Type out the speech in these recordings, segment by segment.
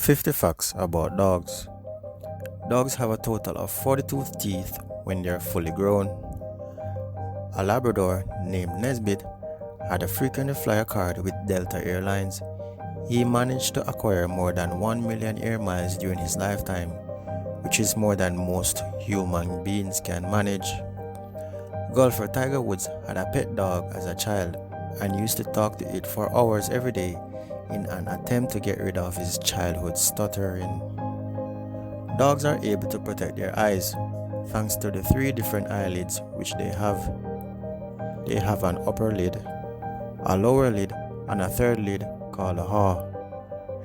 50 facts about dogs. Dogs have a total of 42 teeth when they are fully grown. A Labrador named Nesbit had a frequent flyer card with Delta Airlines. He managed to acquire more than 1 million air miles during his lifetime, which is more than most human beings can manage. Golfer Tiger Woods had a pet dog as a child and used to talk to it for hours every day in an attempt to get rid of his childhood stuttering. Dogs are able to protect their eyes thanks to the three different eyelids which they have. They have an upper lid, a lower lid, and a third lid called a jaw.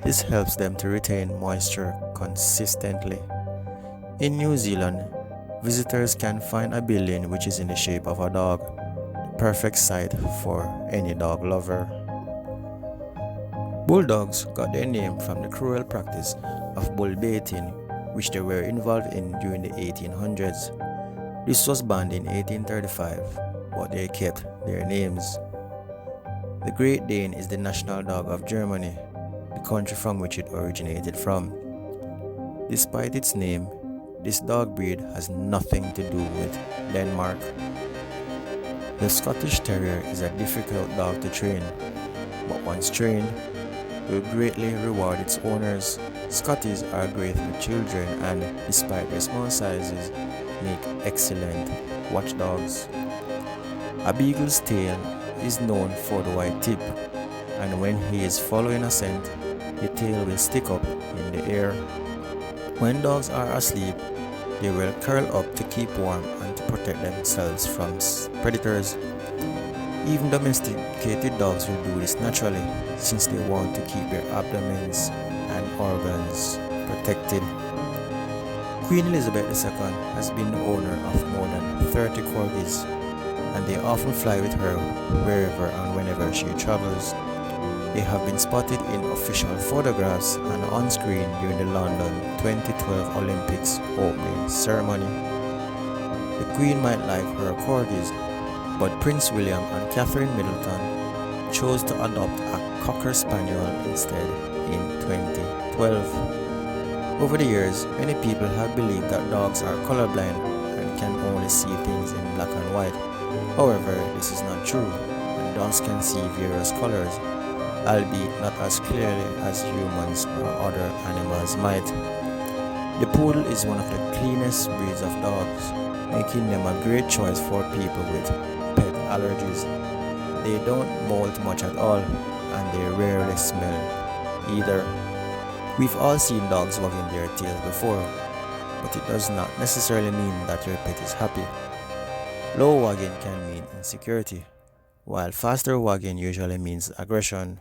This helps them to retain moisture consistently. In New Zealand, visitors can find a building which is in the shape of a dog, the perfect site for any dog lover. Bulldogs got their name from the cruel practice of bull baiting, which they were involved in during the 1800s. This was banned in 1835, but they kept their names. The Great Dane is the national dog of Germany, the country from which it originated from. Despite its name, this dog breed has nothing to do with Denmark. The Scottish Terrier is a difficult dog to train, but once trained, will greatly reward its owners. Scotties are great with children and, despite their small sizes, make excellent watchdogs. A beagle's tail is known for the white tip, and when he is following a scent, the tail will stick up in the air. When dogs are asleep, they will curl up to keep warm and to protect themselves from predators. Even domesticated dogs will do this naturally, since they want to keep their abdomens and organs protected. Queen Elizabeth II has been the owner of more than 30 corgis, and they often fly with her wherever and whenever she travels. They have been spotted in official photographs and on screen during the London 2012 Olympics opening ceremony. The Queen might like her corgis, but Prince William and Catherine Middleton chose to adopt a Cocker Spaniel instead in 2012. Over the years, many people have believed that dogs are colorblind and can only see things in black and white. However, this is not true, and dogs can see various colors, albeit not as clearly as humans or other animals might. The poodle is one of the cleanest breeds of dogs, making them a great choice for people with pet allergies. They don't molt much at all, and they rarely smell either. We've all seen dogs wagging their tails before, but it does not necessarily mean that your pet is happy. Low wagging can mean insecurity, while faster wagging usually means aggression.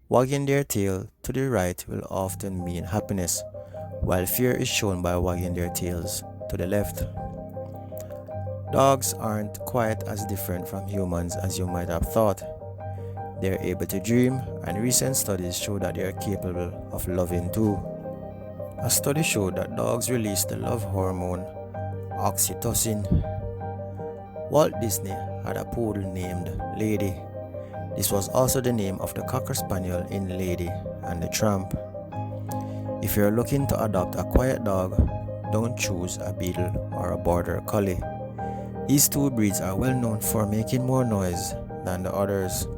Wagging their tail to the right will often mean happiness, while fear is shown by wagging their tails to the left. Dogs aren't quite as different from humans as you might have thought. They're able to dream, and recent studies show that they are capable of loving too. A study showed that dogs release the love hormone, oxytocin. Walt Disney had a poodle named Lady. This was also the name of the Cocker Spaniel in Lady and the Tramp. If you're looking to adopt a quiet dog, don't choose a Beagle or a Border Collie. These two breeds are well known for making more noise than the others.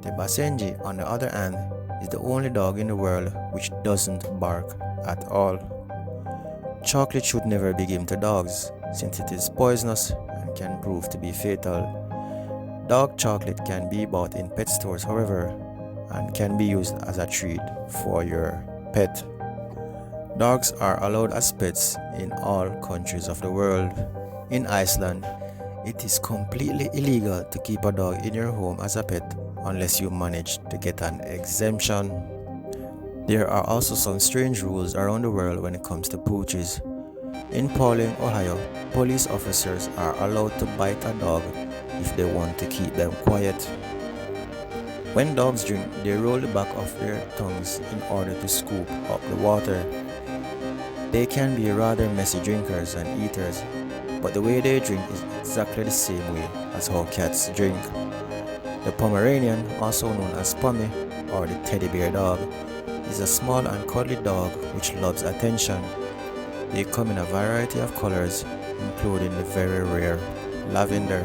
The Basenji, on the other hand, is the only dog in the world which doesn't bark at all. Chocolate should never be given to dogs, since it is poisonous and can prove to be fatal. Dog chocolate can be bought in pet stores, however, and can be used as a treat for your pet. Dogs are allowed as pets in all countries of the world. In Iceland, it is completely illegal to keep a dog in your home as a pet unless you manage to get an exemption. There are also some strange rules around the world when it comes to pooches. In Paulding, Ohio, police officers are allowed to bite a dog if they want to keep them quiet. When dogs drink, they roll the back of their tongues in order to scoop up the water. They can be rather messy drinkers and eaters, but the way they drink is exactly the same way as how cats drink. The Pomeranian, also known as Pommy or the teddy bear dog, is a small and cuddly dog which loves attention. They come in a variety of colors, including the very rare lavender.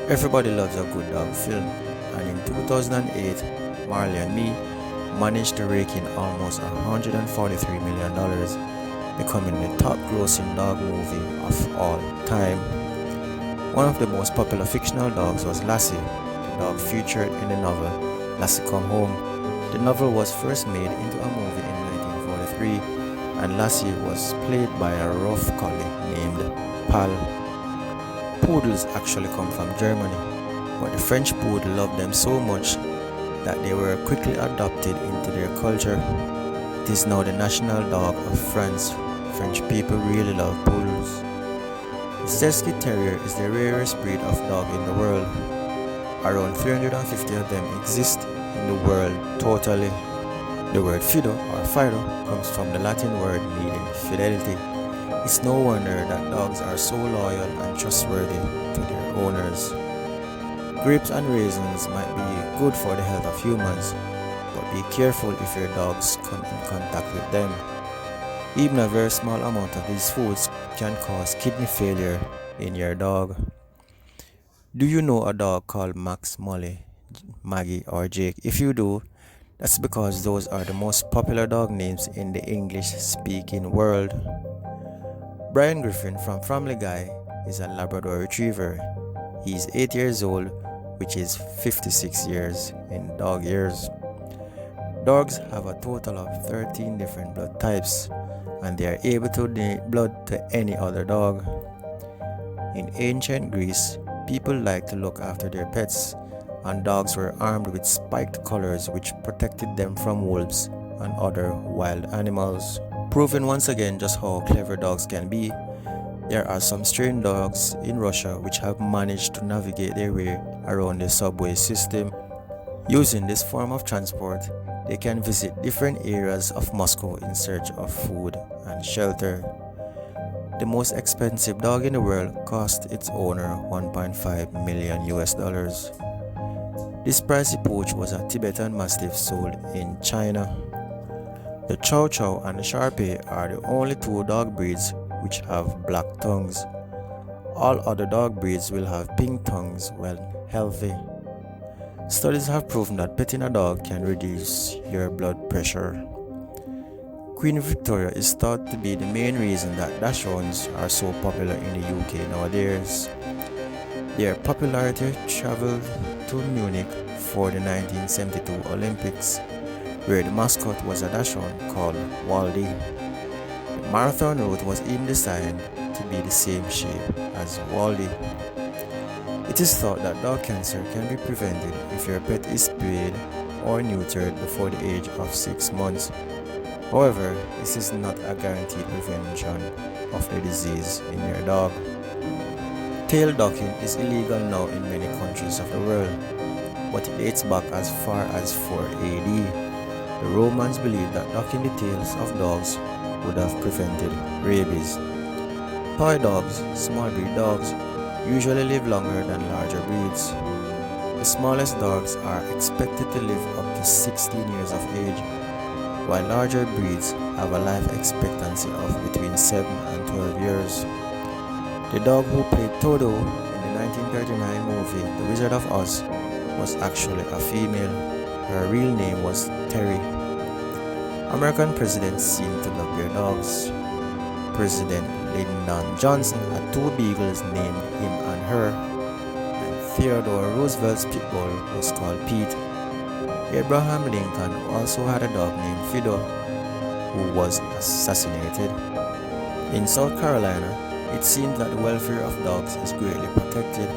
Everybody loves a good dog film, and in 2008, Marley and Me managed to rake in almost $143 million, becoming the top grossing dog movie of all time. One of the most popular fictional dogs was Lassie, the dog featured in the novel Lassie Come Home. The novel was first made into a movie in 1943, and Lassie was played by a rough collie named Pal. Poodles actually come from Germany, but the French poodle loved them so much that they were quickly adopted into their culture. It is now the national dog of France. French people really love poodles. The Cesky Terrier is the rarest breed of dog in the world. Around 350 of them exist in the world totally. The word fido or fido comes from the Latin word meaning fidelity. It's no wonder that dogs are so loyal and trustworthy to their owners. Grapes and raisins might be good for the health of humans, but be careful if your dogs come in contact with them. Even a very small amount of these foods can cause kidney failure in your dog. Do you know a dog called Max, Molly, Maggie, or Jake? If you do, that's because those are the most popular dog names in the English-speaking world. Brian Griffin from Family Guy is a Labrador Retriever. He's 8 years old, which is 56 years in dog years. Dogs have a total of 13 different blood types, and they are able to donate blood to any other dog. In ancient Greece, people liked to look after their pets, and dogs were armed with spiked collars which protected them from wolves and other wild animals. Proving once again just how clever dogs can be, there are some stray dogs in Russia which have managed to navigate their way around the subway system. Using this form of transport, they can visit different areas of Moscow in search of food and shelter. The most expensive dog in the world cost its owner $1.5 million. This pricey pooch was a Tibetan Mastiff sold in China. The Chow Chow and the Shar-Pei are the only two dog breeds which have black tongues. All other dog breeds will have pink tongues when healthy. Studies have proven that petting a dog can reduce your blood pressure. Queen Victoria is thought to be the main reason that Dachshunds are so popular in the UK nowadays. Their popularity traveled to Munich for the 1972 Olympics, where the mascot was a Dachshund called Waldy. The marathon route was even designed to be the same shape as Waldy. It is thought that dog cancer can be prevented if your pet is spayed or neutered before the age of 6 months. However, this is not a guaranteed prevention of the disease in your dog. Tail docking is illegal now in many countries of the world, but it dates back as far as 4 AD. The Romans believed that docking the tails of dogs would have prevented rabies. Toy dogs, small breed dogs, usually live longer than larger breeds. The smallest dogs are expected to live up to 16 years of age, while larger breeds have a life expectancy of between 7 and 12 years. The dog who played Toto in the 1939 movie The Wizard of Oz was actually a female. Her real name was Terry. American presidents seem to love their dogs. President Lyndon Johnson had 2 beagles named him and her, and Theodore Roosevelt's pit bull was called Pete. Abraham Lincoln also had a dog named Fido, who was assassinated. In South Carolina, it seems that the welfare of dogs is greatly protected.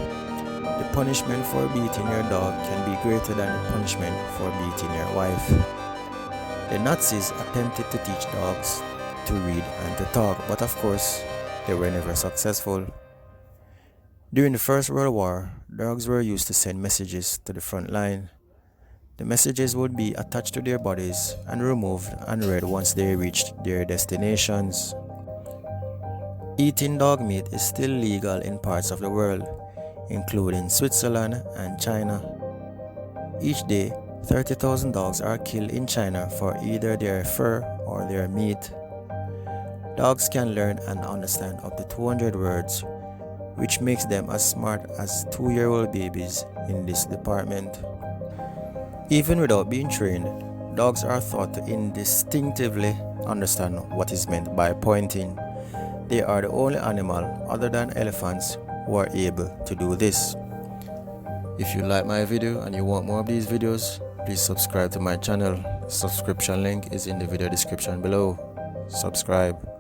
The punishment for beating your dog can be greater than the punishment for beating your wife. The Nazis attempted to teach dogs to read and to talk, but of course, they were never successful. During the First World War, dogs were used to send messages to the front line. The messages would be attached to their bodies and removed and read once they reached their destinations. Eating dog meat is still legal in parts of the world, including Switzerland and China. Each day, 30,000 dogs are killed in China for either their fur or their meat. Dogs can learn and understand up to 200 words, which makes them as smart as 2-year-old babies in this department. Even without being trained, dogs are thought to instinctively understand what is meant by pointing. They are the only animal other than elephants who are able to do this. If you like my video and you want more of these videos, please subscribe to my channel. The subscription link is in the video description below. Subscribe.